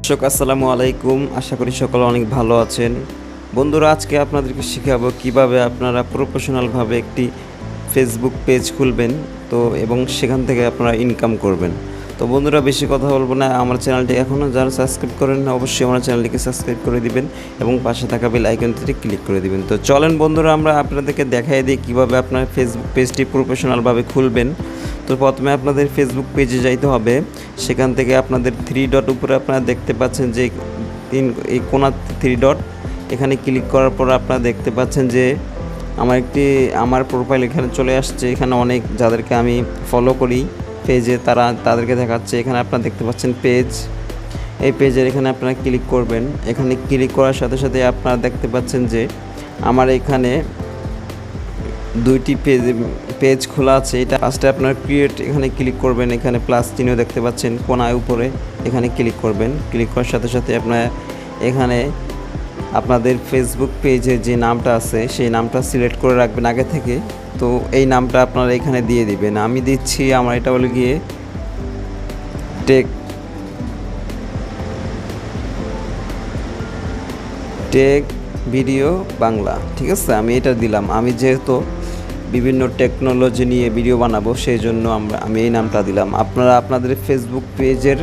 দর্শক আসসালামু আলাইকুম, আশা করি সকলে অনেক ভালো আছেন। বন্ধুরা, আজকে আপনাদেরকে শেখাবো কিভাবে আপনারা প্রফেশনালভাবে একটি ফেসবুক পেজ খুলবেন এবং সেখান থেকে আপনারা ইনকাম করবেন। তো বন্ধুরা, বেশি কথা বলবো না। আমার চ্যানেলটি এখনও যারা সাবস্ক্রাইব করেন না, অবশ্যই আমার চ্যানেলটিকে সাবস্ক্রাইব করে দিবেন এবং পাশে থাকা বেল আইকনটিতে ক্লিক করে দিবেন। তো চলেন বন্ধুরা, আমরা আপনাদেরকে দেখাই দিই কীভাবে আপনার ফেসবুক পেজটি প্রফেশনালভাবে খুলবেন। তো প্রথমে আপনাদের ফেসবুক পেজে যাইতে হবে। সেখান থেকে আপনাদের 3 ডট উপরে আপনারা দেখতে পাচ্ছেন যে এই কোণা 3 ডট, এখানে ক্লিক করার পর আপনারা দেখতে পাচ্ছেন যে আমার প্রোফাইল এখানে চলে আসছে। এখানে অনেক যাদেরকে আমি ফলো করি পেজে তাদেরকে দেখাচ্ছে। এখানে আপনারা দেখতে পাচ্ছেন পেজ। এই পেজের এখানে আপনারা ক্লিক করবেন। এখানে ক্লিক করার সাথে সাথে আপনারা দেখতে পাচ্ছেন যে আমার এখানে 2টি পেজ খোলা আছে। এটা ফার্স্টে আপনার ক্রিয়েট, এখানে ক্লিক করবেন। এখানে প্লাস চিহ্ন দেখতে পাচ্ছেন কোণায় উপরে, এখানে ক্লিক করবেন। ক্লিক করার সাথে সাথে আপনার এখানে আপনাদের ফেসবুক পেজে যে নামটা আছে সেই নামটা সিলেক্ট করে রাখবেন আগে থেকে। তো এই নামটা আপনারা এখানে দিয়ে দিবেন। আমি দিচ্ছি, আমার এটা হলো গিয়ে টেক ভিডিও বাংলা, ঠিক আছে। আমি এটা দিলাম। আমি যেহেতু বিভিন্ন টেকনোলজি নিয়ে ভিডিও বানাবো, সেই জন্য আমি এই নামটা দিলাম। আপনারা আপনাদের ফেসবুক পেজের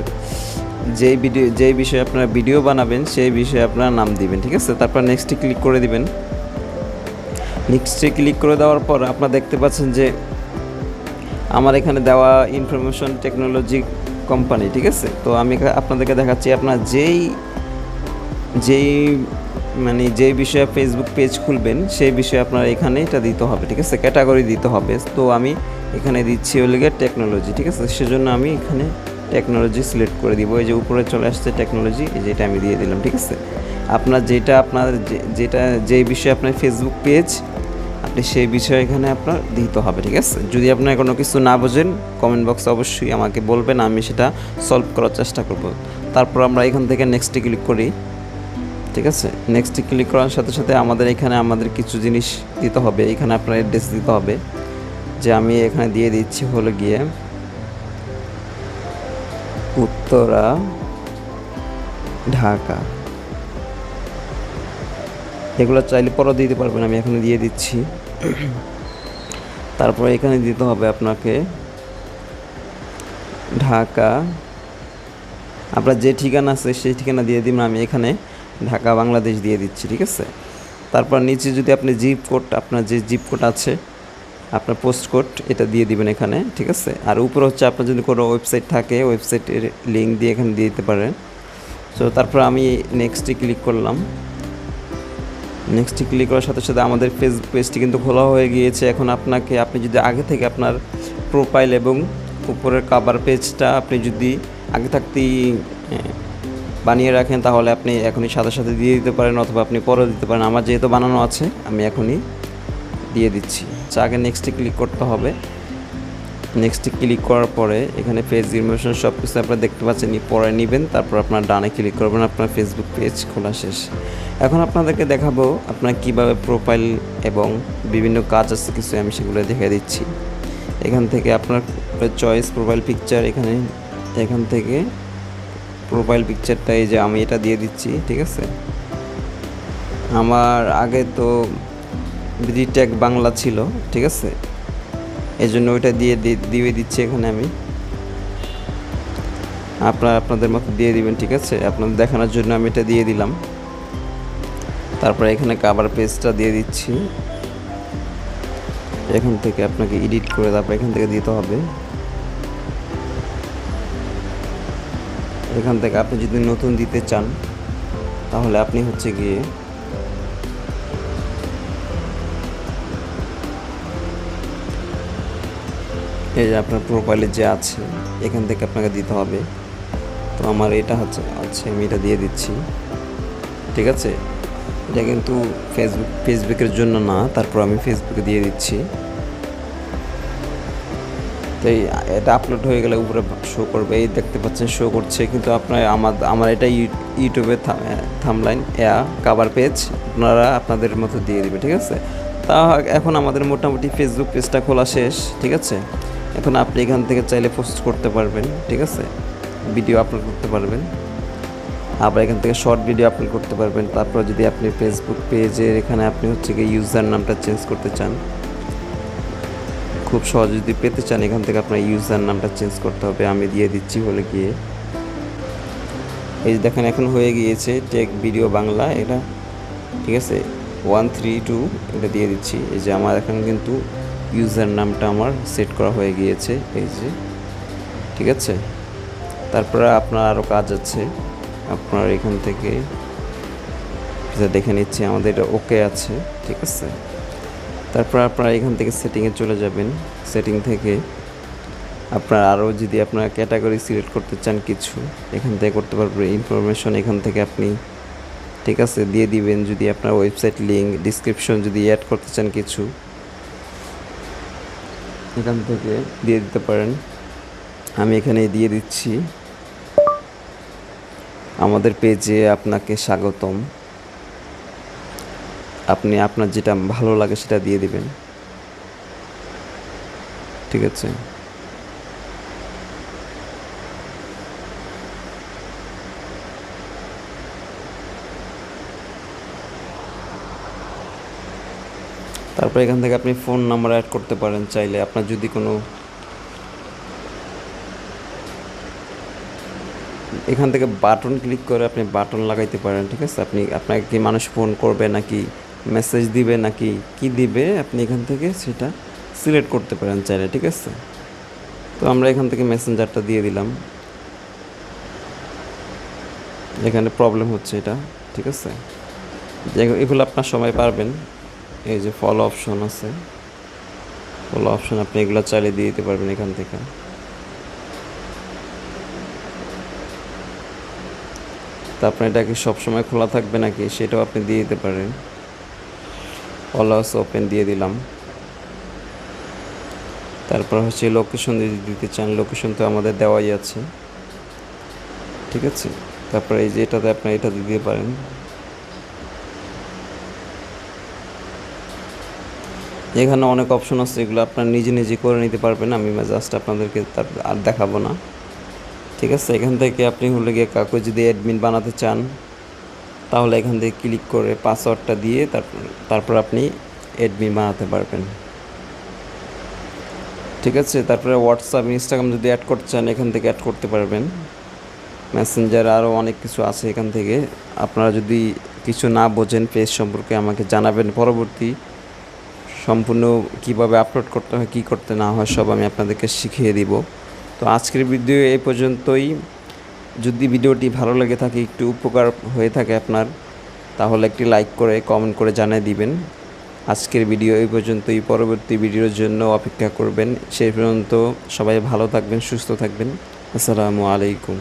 যেই বিষয়ে আপনারা ভিডিও বানাবেন সেই বিষয়ে আপনারা নাম দিবেন, ঠিক আছে। তারপর নেক্সটে ক্লিক করে দিবেন। নেক্সটে ক্লিক করে দেওয়ার পর আপনারা দেখতে পাচ্ছেন যে আমার এখানে দেওয়া ইনফরমেশন টেকনোলজি কোম্পানি, ঠিক আছে। তো আমি আপনাদেরকে দেখাচ্ছি আপনার যেই বিষয়ে ফেসবুক পেজ খুলবেন সেই বিষয়ে আপনার এখানে এটা দিতে হবে, ঠিক আছে। ক্যাটাগরি দিতে হবে। তো আমি এখানে দিচ্ছি হলে গিয়ে টেকনোলজি, ঠিক আছে। সেজন্য আমি এখানে টেকনোলজি সিলেক্ট করে দিব। এই যে উপরে চলে আসছে টেকনোলজি, যেটা আমি দিয়ে দিলাম, ঠিক আছে। যেই বিষয়ে আপনার ফেসবুক পেজ, আপনি সেই বিষয়ে এখানে আপনার দিতে হবে, ঠিক আছে। যদি আপনার কোনো কিছু না বোঝেন, কমেন্ট বক্সে অবশ্যই আমাকে বলবেন, আমি সেটা সলভ করার চেষ্টা করব। তারপর আমরা এখান থেকে নেক্সটে ক্লিক করি, ঠিক আছে। নেক্সটে ক্লিক করার সাথে সাথে আমাদের কিছু জিনিস দিতে হবে। এখানে আপনার অ্যাড্রেস দিতে হবে, যে আমি এখানে দিয়ে দিচ্ছি হলো গিয়ে উত্তরা, ঢাকা। এগুলো চাইলে পরও দিতে পারবেন, আমি এখানে দিয়ে দিচ্ছি। তারপরে এখানে দিতে হবে আপনাকে ঢাকা। আপনার যে ঠিকানা আছে সেই ঠিকানা দিয়ে দিন। আমি এখানে ঢাকা বাংলাদেশ দিয়ে দিচ্ছি, ঠিক আছে। তারপর নিচে যদি আপনি আপনার যে জিপ কোড আছে, আপনার পোস্ট কোড, এটা দিয়ে দিবেন এখানে, ঠিক আছে। আর উপরে হচ্ছে আপনার যদি কোনো ওয়েবসাইট থাকে, ওয়েবসাইটের লিঙ্ক দিয়ে এখানে দিয়ে দিতে পারেন। সো তারপর আমি নেক্সটে ক্লিক করলাম। নেক্সটে ক্লিক করার সাথে সাথে আমাদের ফেসবুক পেজটি কিন্তু খোলা হয়ে গিয়েছে। এখন আপনি যদি আগে থেকে আপনার প্রোফাইল এবং উপরের কভার পেজটা আপনি যদি আগে থাকতেই বানিয়ে রাখেন, তাহলে আপনি এখনই সাথে সাথে দিয়ে দিতে পারেন, অথবা আপনি পরে দিতে পারেন। আমার যেহেতু বানানো আছে, আমি এখনই দিয়ে দিচ্ছি। আগে নেক্সটে ক্লিক করতে হবে। নেক্সটে ক্লিক করার পরে এখানে পেজ ইনফরমেশন সব কিছু আপনারা দেখতে পাচ্ছেন, পরে নেবেন। তারপর আপনার ডানে ক্লিক করবেন, আপনার ফেসবুক পেজ খোলা শেষ। এখন আপনাদেরকে দেখাবো আপনার কীভাবে প্রোফাইল এবং বিভিন্ন কাজ আছে কিছু, আমি সেগুলো দেখে দিচ্ছি। এখান থেকে আপনার চয়েস প্রোফাইল পিকচার, এখান থেকে প্রোফাইল পিকচারটা এই যে আমি এটা দিয়ে দিচ্ছি, ঠিক আছে। আমার আগে তো টেক বাংলা ছিল, ঠিক আছে। এই জন্য ওইটা দিয়ে দিচ্ছি এখানে আমি। আপনাদের মতো দিয়ে দিবেন, ঠিক আছে। আপনাদের দেখানোর জন্য আমি এটা দিয়ে দিলাম। তারপরে এখানে কভার পেজটা দিয়ে দিচ্ছি। এখান থেকে আপনাকে এডিট করে তারপর এখান থেকে দিতে হবে। এখান থেকে আপনি যদি নতুন দিতে চান, তাহলে আপনি হচ্ছে গিয়ে এই যে আপনার প্রোফাইলে যে আছে এখান থেকে আপনাকে দিতে হবে। তো আমার এটা আচ্ছা আমি এটা দিয়ে দিচ্ছি, ঠিক আছে। এটা কিন্তু ফেসবুকের জন্য না, তারপর আমি ফেসবুকে দিয়ে দিচ্ছি। তো এটা আপলোড হয়ে গেলে উপরে শো করবে, এই দেখতে পাচ্ছেন শো করছে। কিন্তু আমার এটা ইউটিউবে থাম্বনেইল কভার পেজ আপনারা আপনাদের মতো দিয়ে দিবেন, ঠিক আছে। এখন আমাদের মোটামুটি ফেসবুক পেজটা খোলা শেষ, ঠিক আছে। এখন আপনি এখান থেকে চাইলে পোস্ট করতে পারবেন, ঠিক আছে, ভিডিও আপলোড করতে পারবেন। আবার এখান থেকে শর্ট ভিডিও আপলোড করতে পারবেন। তারপর যদি আপনি ফেসবুক পেজের এখানে আপনি হচ্ছে গিয়ে ইউজার নামটা চেঞ্জ করতে চান, খুব সহজে যদি পেতে চান, এখান থেকে আপনার ইউজার নামটা চেঞ্জ করতে হবে। আমি দিয়ে দিচ্ছি হলে গিয়ে, এই যে দেখেন এখন হয়ে গিয়েছে টেক ভিডিও বাংলা, এটা ঠিক আছে 132 এটা দিয়ে দিচ্ছি। এই যে আমার এখন কিন্তু ইউজার নামটা আমার সেট করা হয়ে গিয়েছে, এই যে ঠিক আছে। তারপরে আপনার আরও কাজ আছে, আপনার এখান থেকে দেখে নিচ্ছি আমাদের এটা ওকে আছে, ঠিক আছে। তারপর আপনারা এখান থেকে সেটিংয়ে চলে যাবেন। সেটিং থেকে আপনার আরও যদি আপনার ক্যাটাগরি সিলেক্ট করতে চান কিছু, এখান থেকে করতে পারবেন। ইনফরমেশন এখান থেকে আপনি ঠিক আছে দিয়ে দিবেন। যদি আপনার ওয়েবসাইট লিঙ্ক ডিসক্রিপশন যদি অ্যাড করতে চান কিছু, এখান থেকে দিয়ে দিতে পারেন। আমি এখানে দিয়ে দিচ্ছি আমাদের পেজে আপনাকে স্বাগতম। আপনি আপনার যেটা ভালো লাগে সেটা দিয়ে দিবেন, ঠিক আছে। তারপর এখান থেকে আপনি ফোন নাম্বার অ্যাড করতে পারেন চাইলে। আপনার যদি কোনো এখান থেকে বাটন ক্লিক করে আপনি বাটন লাগাইতে পারেন, ঠিক আছে। আপনাকে কি মানুষ ফোন করবে নাকি মেসেজ দিবে নাকি কি দিবে, আপনি এখান থেকে সেটা সিলেক্ট করতে পারেন চাইলে, ঠিক আছে। তো আমরা এখান থেকে মেসেঞ্জারটা দিয়ে দিলাম। এখানে প্রবলেম হচ্ছে এটা, ঠিক আছে। এগুলো আপনার সময় পারবেন। এই যে ফলো অপশন আছে, ফলো অপশন আপনি এগুলো চাইলে দিয়ে দিতে পারবেন এখান থেকে। তা আপনার এটা কি সবসময় খোলা থাকবে নাকি সেটাও আপনি দিয়ে দিতে পারেন। অলওয়েজ ওপেন দিয়ে দিলাম। তারপর হচ্ছে লোকেশন যদি দিতে চান, লোকেশন তো আমাদের দেওয়াই আছে, ঠিক আছে। তারপর এই যে এটাতে আপনি এটা দিতে পারেন। এখানে অনেক অপশন আছে, এগুলো আপনার নিজে নিজে করে নিতে পারবেন। আমি জাস্ট আপনাদেরকে তার আর দেখাবো না, ঠিক আছে। এখান থেকে আপনি হলে গিয়ে কাউকে যদি অ্যাডমিন বানাতে চান, তাহলে এখান থেকে ক্লিক করে পাসওয়ার্ডটা দিয়ে তারপর আপনি অ্যাডমিন বানাতে পারবেন, ঠিক আছে। তারপরে হোয়াটসঅ্যাপ ইনস্টাগ্রাম যদি অ্যাড করতে চান, এখান থেকে অ্যাড করতে পারবেন। মেসেঞ্জার আরও অনেক কিছু আছে এখান থেকে। আপনারা যদি কিছু না বোঝেন পেজ সম্পর্কে আমাকে জানাবেন, পরবর্তী সম্পূর্ণ কিভাবে আপলোড করতে হয়, কী করতে না হয় সব আমি আপনাদেরকে শিখিয়ে দিব। তো আজকের ভিডিও এই পর্যন্তই। যদি ভিডিওটি ভালো লেগে থাকে, একটু উপকার হয়ে থাকে আপনার, তাহলে একটি লাইক করে কমেন্ট করে জানিয়ে দিবেন। আজকের ভিডিও এই পর্যন্তই। পরবর্তী ভিডিওর জন্য অপেক্ষা করবেন। সেই পর্যন্ত সবাই ভালো থাকবেন, সুস্থ থাকবেন। আসসালামু আলাইকুম।